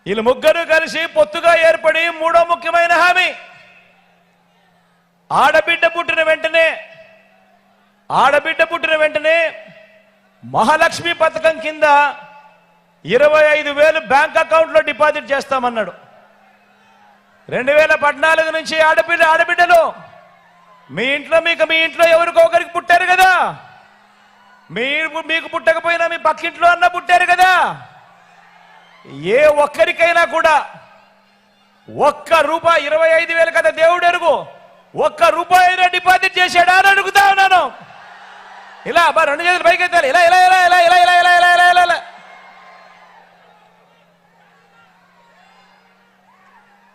వీళ్ళు ముగ్గురు కలిసి పొత్తుగా ఏర్పడి మూడో ముఖ్యమైన హామీ ఆడబిడ్డ పుట్టిన వెంటనే మహాలక్ష్మి పథకం కింద 25,000 బ్యాంక్ అకౌంట్లో డిపాజిట్ చేస్తామన్నాడు. 2014 నుంచి ఆడబిడ్డలు మీ ఇంట్లో ఎవరికొకరికి పుట్టారు కదా, మీకు పుట్టకపోయినా మీ పక్కింట్లో అన్న పుట్టారు కదా. ఏ ఒక్కరికైనా కూడా ఒక్క రూపాయి 25,000 కదా దేవుడు ఎరుగు, ఒక్క రూపాయి అయినా డిపాజిట్ చేశాడా అని అడుగుతా ఉన్నాను. ఇలా అబ్బా 2 చేతులు పైకి ఎత్తాలి. ఇలా ఇలా ఇలా ఇలా ఇలా ఇలా ఇలా ఇలా ఇలా ఇలా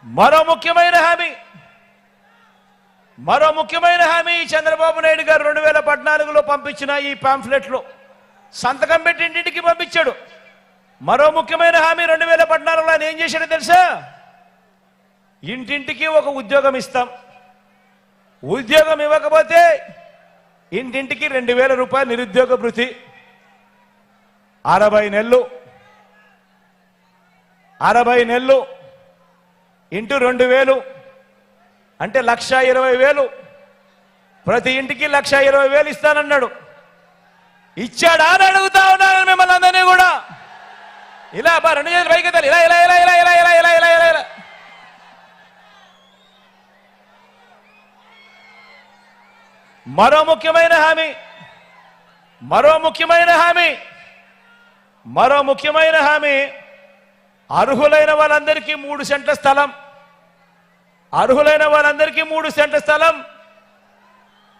మరో ముఖ్యమైన హామీ చంద్రబాబు నాయుడు గారు 2014లో పంపించిన ఈ పాంఫ్లెట్లో సంతకం పెట్టి ఇంటింటికి పంపించాడు. మరో ముఖ్యమైన హామీ 2014లో ఆయన ఏం చేశాడో తెలుసా? ఇంటింటికి ఒక ఉద్యోగం ఇస్తాం, ఉద్యోగం ఇవ్వకపోతే ఇంటింటికి 2,000 రూపాయలు నిరుద్యోగ భృతి. 60 నెలలు ఇంటూ 2,000 అంటే 1,20,000. ప్రతి ఇంటికి 1,20,000 ఇస్తానన్నాడు. ఇచ్చాడా అని అడుగుతా ఉన్నాను మిమ్మల్ని అందరినీ కూడా. ఇలా అబ్బా 2 చేతులు పైకి ఎత్తాలి. ఇలా ఇలా ఇలా ఇలా ఇలా ఇలా ఇలా ఇలా ఇలా ఇలా మరో ముఖ్యమైన హామీ అర్హులైన వాళ్ళందరికీ 3 సెంట్ల స్థలం,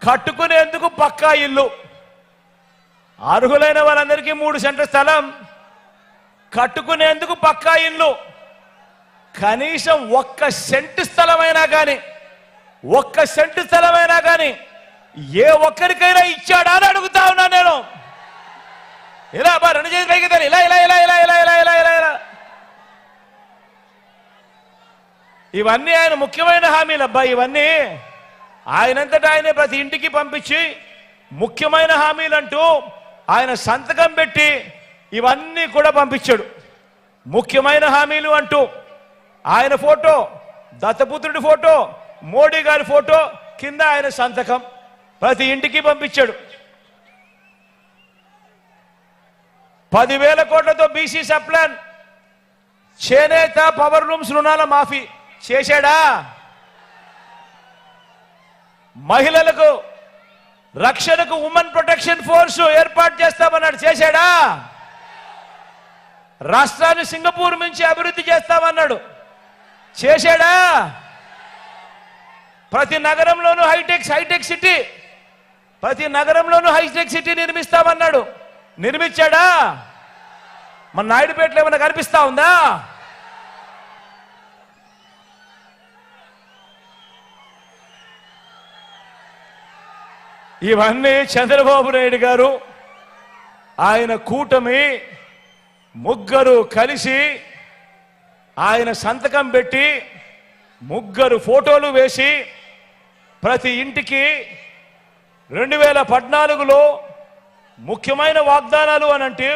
కట్టుకునేందుకు పక్కా ఇల్లు. అర్హులైన వాళ్ళందరికీ 3 సెంట్ల స్థలం, కట్టుకునేందుకు పక్కా ఇల్లు. కనీసం 1 సెంటు స్థలమైనా కానీ ఏ ఒక్కరికైనా ఇచ్చాడా అని అడుగుతా ఉన్నా నేను. ఇలా అబ్బా 2 చేతులు పైకి ఎత్తాలి. ఇలా ఇలా ఇలా ఇలా ఇలా ఇలా ఇలా ఇలా ఇలా ఇవన్నీ ఆయన ముఖ్యమైన హామీలు అబ్బా. ఇవన్నీ ఆయనంతటా ఆయనే ప్రతి ఇంటికి పంపించి ముఖ్యమైన హామీలంటూ ఆయన సంతకం పెట్టి ఇవన్నీ కూడా పంపించాడు. ముఖ్యమైన హామీలు అంటూ ఆయన ఫోటో, దత్తపుత్రుడి ఫోటో, మోడీ గారి ఫోటో కింద ఆయన సంతకం ప్రతి ఇంటికి పంపించాడు. 10,000 కోట్లతో బీసీ సప్లాన్, చేనేత పవర్ లూమ్స్ రుణాల మాఫీ చేశాడా? మహిళలకు రక్షణకు ఉమెన్ ప్రొటెక్షన్ ఫోర్స్ ఏర్పాటు చేస్తామన్నాడు, చేశాడా? రాష్ట్రాన్ని సింగపూర్ నుంచి అభివృద్ధి చేస్తామన్నాడు, చేశాడా? ప్రతి నగరంలోనూ హైటెక్ సిటీ నిర్మిస్తామన్నాడు, నిర్మించాడా? మన నాయుడుపేటలో ఏమైనా కనిపిస్తా ఉందా? ఇవన్నీ చంద్రబాబు నాయుడు గారు, ఆయన కూటమి ముగ్గురు కలిసి ఆయన సంతకం పెట్టి 3 ఫోటోలు వేసి ప్రతి ఇంటికి 2014లో ముఖ్యమైన వాగ్దానాలు అనంటే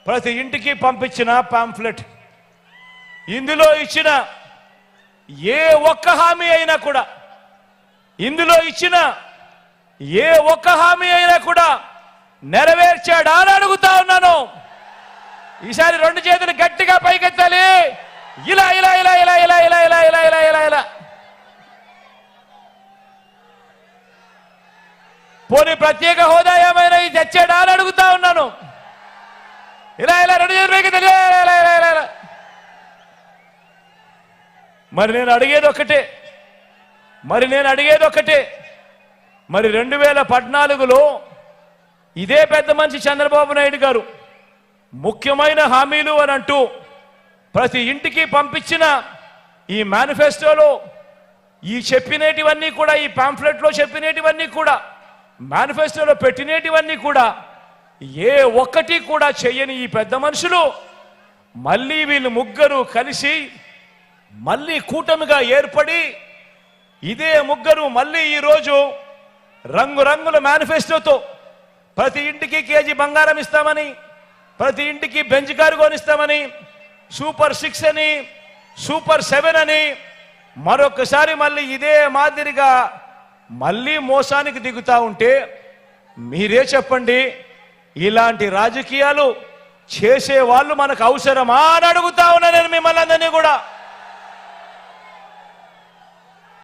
ప్రతి ఇంటికి పంపించిన పాంఫ్లెట్. ఇందులో ఇచ్చిన ఏ ఒక్క హామీ అయినా కూడా నెరవేర్చాడా అని అడుగుతా ఉన్నాను. ఈసారి 2 చేతులు గట్టిగా పైకెత్తాలి. ఇలా ఇలా ఇలా ఇలా ఇలా ఇలా ఇలా ఇలా ఇలా ఇలా ఇలా పోనీ ప్రత్యేక హోదా ఏమైనా తెచ్చాడా అని అడుగుతా ఉన్నాను. ఇలా ఇలా 2 చేతులు పైకెత్తాలి. మరి నేను అడిగేది ఒక్కటే. మరి 2014లో ఇదే పెద్ద మనిషి చంద్రబాబు నాయుడు గారు ముఖ్యమైన హామీలు అని అంటూ ప్రతి ఇంటికి పంపించిన ఈ మేనిఫెస్టోలో ఈ చెప్పినటివన్నీ కూడా, ఈ పాంఫ్లెట్లో చెప్పినటివన్నీ కూడా, మేనిఫెస్టోలో పెట్టినటివన్నీ కూడా ఏ ఒక్కటి కూడా చెయ్యని ఈ పెద్ద మనుషులు మళ్ళీ వీళ్ళు ముగ్గురు కలిసి మళ్ళీ కూటమిగా ఏర్పడి ఇదే ముగ్గురు మళ్ళీ ఈరోజు రంగురంగుల మేనిఫెస్టోతో ప్రతి ఇంటికి కేజీ బంగారం ఇస్తామని, ప్రతి ఇంటికి బెంచ్ కారు కొనిస్తామని, సూపర్ 6 అని, సూపర్ 7 అని మరొకసారి మళ్ళీ ఇదే మాదిరిగా మళ్ళీ మోసానికి దిగుతా ఉంటే మీరే చెప్పండి, ఇలాంటి రాజకీయాలు చేసే వాళ్ళు మనకు అవసరమా అని అడుగుతా ఉన్నా నేను మిమ్మల్ని అందరినీ కూడా.